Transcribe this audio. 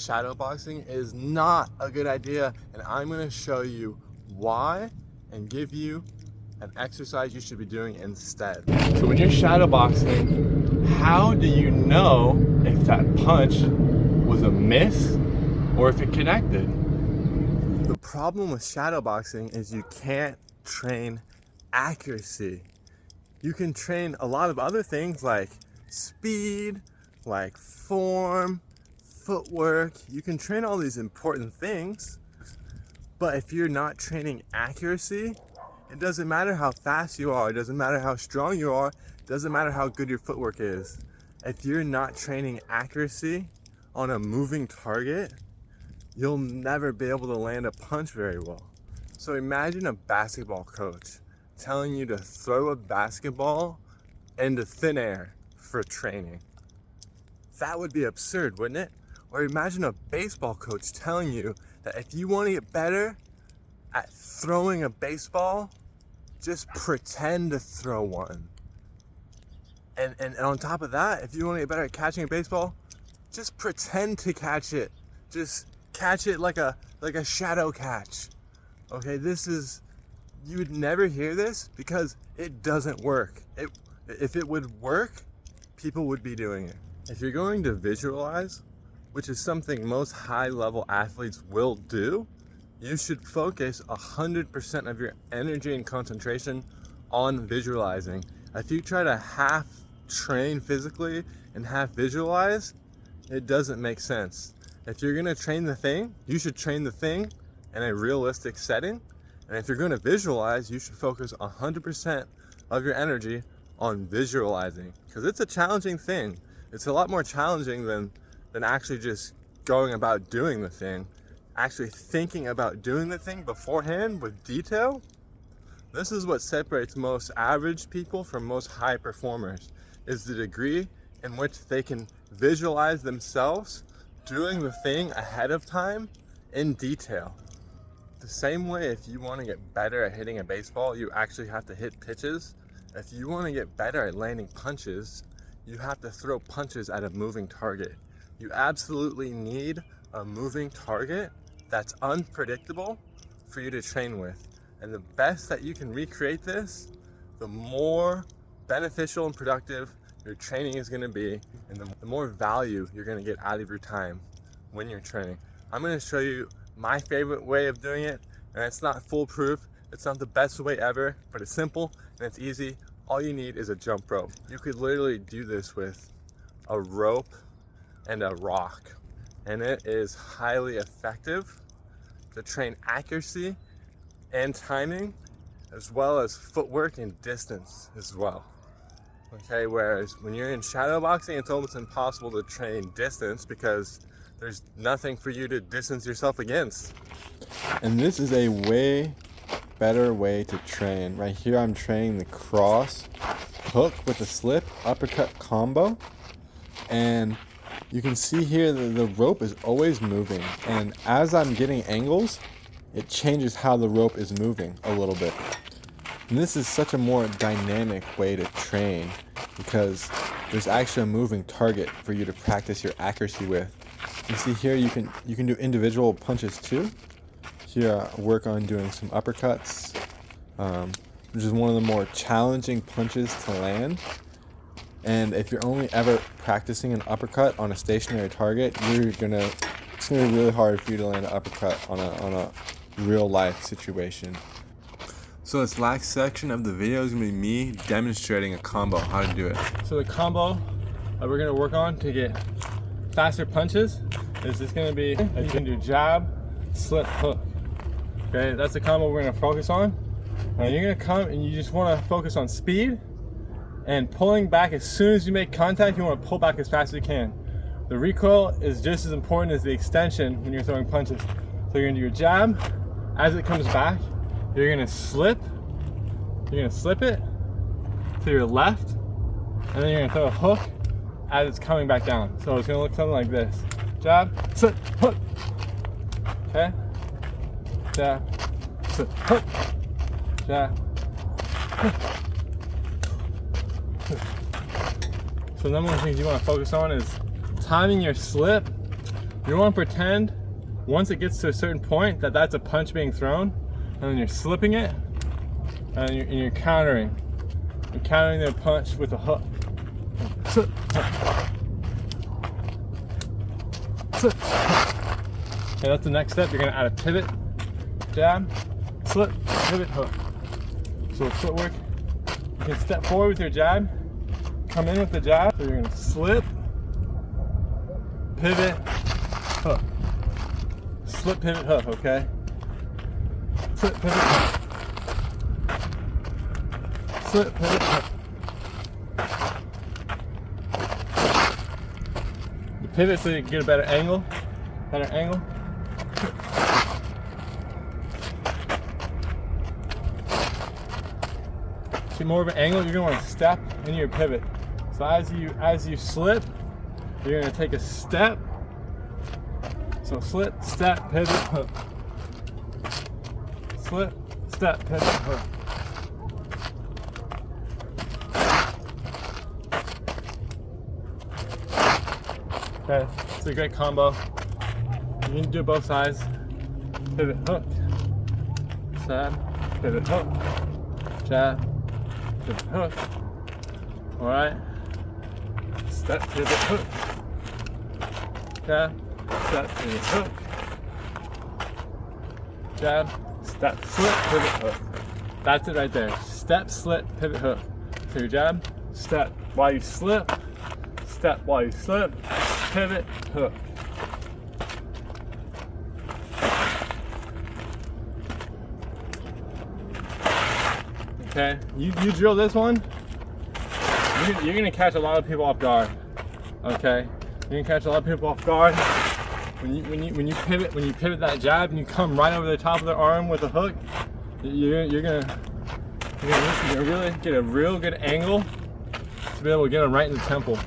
shadowboxing is not a good idea, and I'm going to show you why and give you an exercise you should be doing instead. So when you're shadowboxing, how do you know if that punch was a miss or if it connected? The problem with shadowboxing is you can't train accuracy. You can train a lot of other things like speed, like form, footwork. You can train all these important things, but if you're not training accuracy, it doesn't matter how fast you are, it doesn't matter how strong you are, it doesn't matter how good your footwork is. If you're not training accuracy on a moving target, you'll never be able to land a punch very well. So imagine a basketball coach telling you to throw a basketball into thin air for training. That would be absurd, wouldn't it? Or imagine a baseball coach telling you that if you want to get better at throwing a baseball, just pretend to throw one. And on top of that, if you want to get better at catching a baseball, just pretend to catch it. Just catch it like a shadow catch. Okay, you would never hear this because it doesn't work. If it would work, people would be doing it. If you're going to visualize, which is something most high-level athletes will do, you should focus 100% of your energy and concentration on visualizing. If you try to half train physically and half visualize, it doesn't make sense. If you're gonna train the thing, you should train the thing in a realistic setting. And if you're gonna visualize, you should focus 100% of your energy on visualizing, because it's a challenging thing. It's a lot more challenging than actually just going about doing the thing. Actually thinking about doing the thing beforehand with detail. This is what separates most average people from most high performers, is the degree in which they can visualize themselves doing the thing ahead of time in detail. The same way, if you want to get better at hitting a baseball, you actually have to hit pitches. If you want to get better at landing punches, you have to throw punches at a moving target. You absolutely need a moving target that's unpredictable for you to train with. And the best that you can recreate this, the more beneficial and productive your training is going to be, and the more value you're going to get out of your time when you're training. I'm going to show you my favorite way of doing it, and it's not foolproof, it's not the best way ever, but it's simple and it's easy. All you need is a jump rope. You could literally do this with a rope and a rock, and it is highly effective to train accuracy and timing, as well as footwork and distance as well. Okay, whereas when you're in shadowboxing, it's almost impossible to train distance because there's nothing for you to distance yourself against. And this is a way better way to train. Right here I'm training the cross hook with a slip uppercut combo, and you can see here that the rope is always moving, and as I'm getting angles, it changes how the rope is moving a little bit. And this is such a more dynamic way to train because there's actually a moving target for you to practice your accuracy with. You see here you can do individual punches too. Here I work on doing some uppercuts, which is one of the more challenging punches to land. And if you're only ever practicing an uppercut on a stationary target, it's gonna be really hard for you to land an uppercut on a real life situation. So this last section of the video is gonna be me demonstrating a combo, how to do it. So the combo that we're gonna work on to get faster punches is just gonna be, you can do jab, slip, hook. Okay, that's the combo we're gonna focus on. And you're gonna come and you just wanna focus on speed and pulling back. As soon as you make contact, you wanna pull back as fast as you can. The recoil is just as important as the extension when you're throwing punches. So you're gonna do your jab. As it comes back, you're gonna slip it to your left, and then you're gonna throw a hook as it's coming back down. So it's gonna look something like this. Jab, slip, hook. Okay? Jab, slip, hook. Jab, hook. So the number one thing you wanna focus on is timing your slip You want to pretend once it gets to a certain point that that's a punch being thrown, and then you're slipping it, and you're countering. You're countering their punch with a hook. Slip, hook. Slip, hook. Okay, that's the next step. You're going to add a pivot, jab, slip, pivot, hook. So footwork. You can step forward with your jab, come in with the jab. So you're going to slip, pivot, hook. Slip, pivot, hook, okay? Slip, pivot, hook. Slip, pivot, hook. You pivot so you can get a better angle. See more of an angle, you're gonna want to step into your pivot. So as you slip, you're gonna take a step. So slip, step, pivot, hook. Slip, step, pivot, hook. Okay, it's a great combo. You can do both sides. Pivot, hook. Jab, pivot, hook. Jab, pivot, hook. Alright. Step, pivot, hook. Jab, step, pivot, hook. Jab, step, slip, pivot, hook. That's it right there. Step, slip, pivot, hook. So your jab, step while you slip, step while you slip, pivot, hook. Okay, you drill this one, you're gonna catch a lot of people off guard. Okay, you're gonna catch a lot of people off guard when you pivot that jab and you come right over the top of their arm with a hook. You're gonna really get a real good angle to be able to get them right in the temple.